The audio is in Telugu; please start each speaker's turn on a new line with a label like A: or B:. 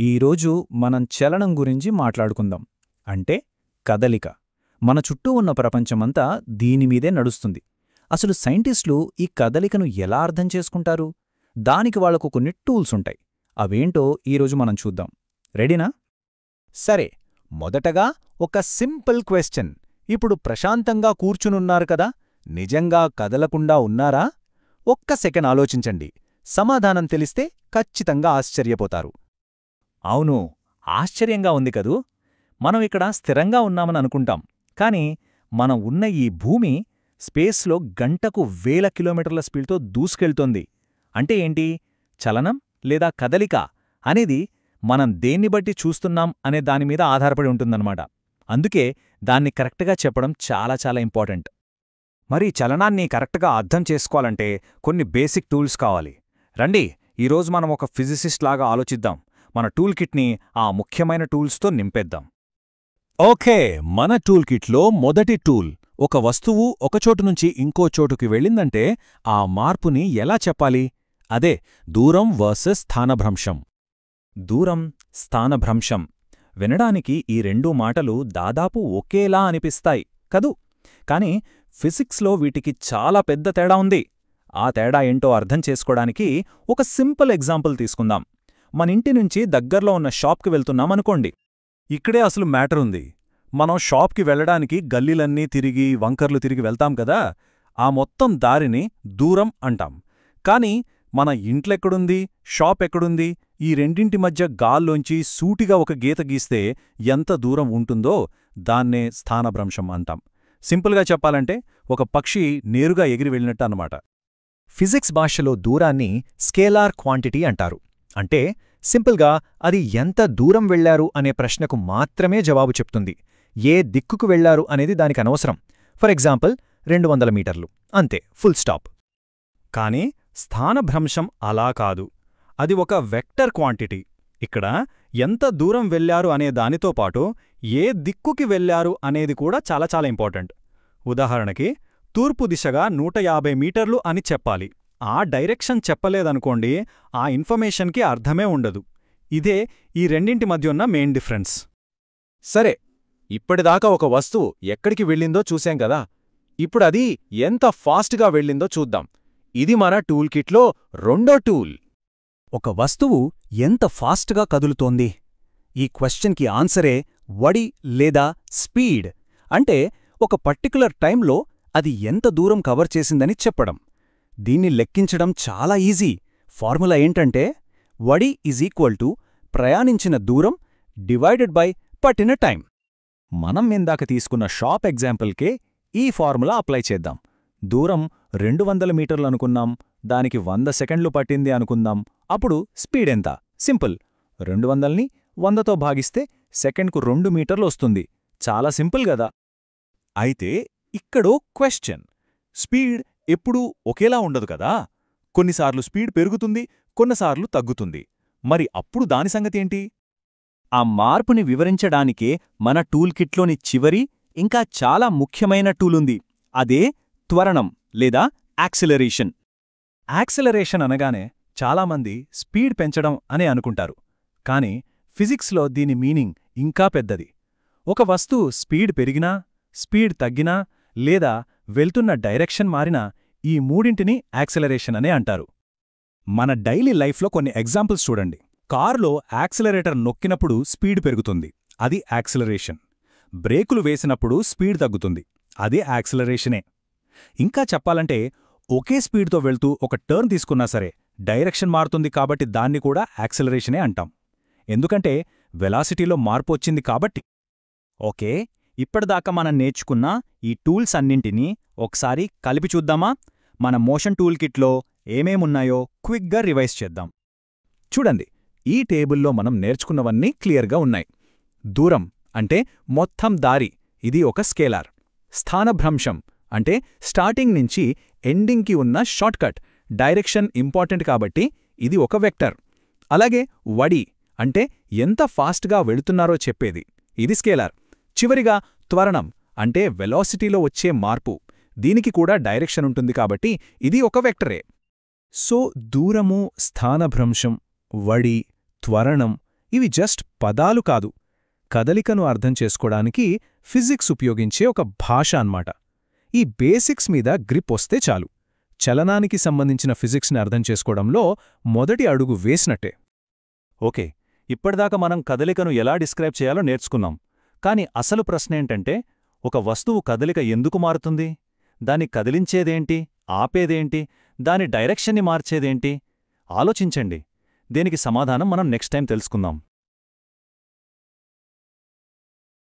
A: ఈరోజు మనం చలనం గురించి మాట్లాడుకుందాం. అంటే కదలిక. మన చుట్టూ ఉన్న ప్రపంచమంతా దీనిమీదే నడుస్తుంది. అసలు సైంటిస్టులు ఈ కదలికను ఎలా అర్థం చేసుకుంటారు? దానికి వాళ్లకు కొన్ని టూల్సుంటాయి. అవేంటో ఈరోజు మనం చూద్దాం. రెడీనా?
B: సరే, మొదటగా ఒక సింపుల్ క్వశ్చన్. ఇప్పుడు ప్రశాంతంగా కూర్చునున్నారు కదా, నిజంగా కదలకుండా ఉన్నారా? ఒక్క సెకండ్ ఆలోచించండి. సమాధానం తెలిస్తే ఖచ్చితంగా ఆశ్చర్యపోతారు.
A: అవును, ఆశ్చర్యంగా ఉంది కదూ. మనం ఇక్కడ స్థిరంగా ఉన్నామని అనుకుంటాం, కాని మనం ఉన్న ఈ భూమి స్పేస్లో గంటకు 1000 కిలోమీటర్ల స్పీడ్తో దూసుకెళ్తోంది. అంటే ఏంటి? చలనం లేదా కదలిక అనేది మనం దేన్ని బట్టి చూస్తున్నాం అనే దానిమీద ఆధారపడి ఉంటుందన్నమాట. అందుకే దాన్ని కరెక్ట్గా చెప్పడం చాలా చాలా ఇంపార్టెంట్.
B: మరి చలనాన్ని కరెక్ట్గా అర్థం చేసుకోవాలంటే కొన్ని బేసిక్ టూల్స్ కావాలి. రండి, ఈరోజు మనం ఒక ఫిజిసిస్ట్ లాగా ఆలోచిద్దాం. మన టూల్ కిట్ని ఆ ముఖ్యమైన టూల్స్తో నింపేద్దాం. ఓకే, మన టూల్ కిట్లో మొదటి టూల్. ఒక వస్తువు ఒకచోటు నుంచి ఇంకో చోటుకి వెళ్ళిందంటే ఆ మార్పుని ఎలా చెప్పాలి? అదే దూరం వర్సెస్ స్థానభ్రంశం.
A: దూరం, స్థానభ్రంశం. వినడానికి ఈ రెండూ మాటలు దాదాపు ఒకేలా అనిపిస్తాయి కదూ. కాని ఫిజిక్స్లో వీటికి చాలా పెద్ద తేడా ఉంది. ఆ తేడా ఏంటో అర్థం చేసుకోవడానికి ఒక సింపుల్ ఎగ్జాంపుల్ తీసుకుందాం. మన ఇంటి నుంచి దగ్గర్లో ఉన్న షాప్కి వెళ్తున్నామనుకోండి.
B: ఇక్కడే అసలు మ్యాటర్ ఉంది. మనం షాప్కి వెళ్ళడానికి గల్లీలన్నీ తిరిగి వంకర్లు తిరిగి వెళ్తాం కదా, ఆ మొత్తం దారిని దూరం అంటాం. కాని మన ఇంట్లెక్కడుంది, షాప్ ఎక్కడుంది, ఈ రెండింటి మధ్య గాల్లోంచి సూటిగా ఒక గీత గీస్తే ఎంత దూరం ఉంటుందో దాన్నే స్థానభ్రంశం అంటాం. సింపుల్గా చెప్పాలంటే ఒక పక్షి నేరుగా ఎగిరి వెళ్ళినట్టు అన్నమాట.
C: ఫిజిక్స్ భాషలో దూరాన్ని స్కేలార్ క్వాంటిటీ అంటారు. అంటే సింపుల్గా అది ఎంత దూరం వెళ్లారు అనే ప్రశ్నకు మాత్రమే జవాబు చెప్తుంది. ఏ దిక్కుకు వెళ్లారు అనేది దానికి అనవసరం. ఫర్ ఎగ్జాంపుల్ 200 మీటర్లు, అంతే, ఫుల్ స్టాప్.
B: కానీ స్థానభ్రంశం అలా కాదు. అది ఒక వెక్టర్ క్వాంటిటీ. ఇక్కడ ఎంత దూరం వెళ్లారు అనే దానితో పాటు ఏ దిక్కుకి వెళ్లారు అనేది కూడా చాలా చాలా ఇంపార్టెంట్. ఉదాహరణకి తూర్పు దిశగా 150 మీటర్లు అని చెప్పాలి. ఆ డైరెక్షన్ చెప్పలేదనుకోండి, ఆ ఇన్ఫర్మేషన్కి అర్థమే ఉండదు. ఇదే ఈ రెండింటి మధ్యున్న మెయిన్ డిఫరెన్స్. సరే, ఇప్పటిదాకా ఒక వస్తువు ఎక్కడికి వెళ్ళిందో చూశాం కదా, ఇప్పుడది ఎంత ఫాస్ట్గా వెళ్ళిందో చూద్దాం. ఇది మన టూల్ కిట్లో రెండో టూల్.
C: ఒక వస్తువు ఎంత ఫాస్ట్గా కదులుతోంది? ఈ క్వశ్చన్కి ఆన్సరే వడి లేదా స్పీడ్. అంటే ఒక పర్టిక్యులర్ టైంలో అది ఎంత దూరం కవర్ చేసిందని చెప్పడం. దీన్ని లెక్కించడం చాలా ఈజీ. ఫార్ములా ఏంటంటే వడి = ప్రయాణించిన దూరం డివైడెడ్ బై పట్టిన టైం.
B: మనం ఇందాక తీసుకున్న షాప్ ఎగ్జాంపుల్కే ఈ ఫార్ములా అప్లై చేద్దాం. దూరం 200 మీటర్లు అనుకున్నాం, దానికి 100 సెకండ్లు పట్టింది అనుకుందాం. అప్పుడు స్పీడ్ ఎంత? సింపుల్, 200ని 100తో భాగిస్తే సెకండ్కు 2 మీటర్లు వస్తుంది. చాలా సింపుల్ గదా. అయితే ఇక్కడో క్వశ్చన్. స్పీడ్ ఎప్పుడూ ఒకేలా ఉండదు కదా. కొన్నిసార్లు స్పీడ్ పెరుగుతుంది, కొన్నిసార్లు తగ్గుతుంది. మరి అప్పుడు దాని సంగతేంటి?
A: ఆ మార్పుని వివరించడానికే మన టూల్ కిట్లోని చివరి, ఇంకా చాలా ముఖ్యమైన టూలుంది. అదే త్వరణం లేదా యాక్సిలరేషన్.
B: యాక్సిలరేషన్ అనగానే చాలామంది స్పీడ్ పెంచడం అనే అనుకుంటారు. కాని ఫిజిక్స్లో దీని మీనింగ్ ఇంకా పెద్దది. ఒక వస్తువు స్పీడ్ పెరిగినా, స్పీడ్ తగ్గినా, లేదా వెళ్తున్న డైరెక్షన్ మారినా ఈ మూడింటిని యాక్సిలరేషన్ అనే అంటారు. మన డైలీ లైఫ్లో కొన్ని ఎగ్జాంపుల్స్ చూడండి. కారులో యాక్సిలరేటర్ నొక్కినప్పుడు స్పీడ్ పెరుగుతుంది, అది యాక్సిలరేషన్. బ్రేకులు వేసినప్పుడు స్పీడ్ తగ్గుతుంది, అది యాక్సిలరేషనే. ఇంకా చెప్పాలంటే ఒకే స్పీడ్తో వెళ్తూ ఒక టర్న్ తీసుకున్నా సరే డైరెక్షన్ మారుతుంది కాబట్టి దాన్ని కూడా యాక్సిలరేషనే అంటాం. ఎందుకంటే వెలాసిటీలో మార్పు వచ్చింది కాబట్టి.
A: ఓకే, ఇప్పటిదాకా మనం నేర్చుకున్న ఈ టూల్స్ అన్నింటినీ ఒకసారి కలిపి చూద్దామా? మన మోషన్ టూల్ కిట్లో ఏమేమున్నాయో క్విక్గా రివైజ్ చేద్దాం.
B: చూడండి, ఈ టేబుల్లో మనం నేర్చుకున్నవన్నీ క్లియర్గా ఉన్నాయి. దూరం అంటే మొత్తం దారి, ఇది ఒక స్కేలార్. స్థానభ్రంశం అంటే స్టార్టింగ్ నుంచి ఎండింగ్కి ఉన్న షార్ట్కట్, డైరెక్షన్ ఇంపార్టెంట్ కాబట్టి ఇది ఒక వెక్టర్. అలాగే వడి అంటే ఎంత ఫాస్ట్గా వెళుతున్నారో చెప్పేది, ఇది స్కేలార్. చివరిగా త్వరణం అంటే వెలాసిటీలో వచ్చే మార్పు, దీనికి కూడా డైరెక్షన్ ఉంటుంది కాబట్టి ఇది ఒక వెక్టరే. సో దూరము, స్థానభ్రంశం, వడి, త్వరణం ఇవి జస్ట్ పదాలు కాదు, కదలికను అర్థం చేసుకోవడానికి ఫిజిక్స్ ఉపయోగించే ఒక భాష అన్నమాట. ఈ బేసిక్స్ మీద గ్రిప్ వస్తే చాలు, చలనానికి సంబంధించిన ఫిజిక్స్ని అర్థం చేసుకోవడంలో మొదటి అడుగు వేసినట్టే.
A: ఓకే, ఇప్పటిదాకా మనం కదలికను ఎలా డిస్క్రైబ్ చేయాలో నేర్చుకున్నాం. కాని అసలు ప్రశ్నేంటంటే, ఒక వస్తువు కదలిక ఎందుకు మారుతుంది? దాన్ని కదిలించేదేంటి, ఆపేదేంటి, దాని డైరెక్షన్ని మార్చేదేంటి? ఆలోచించండి. దీనికి సమాధానం మనం నెక్స్ట్ టైం తెలుసుకుందాం.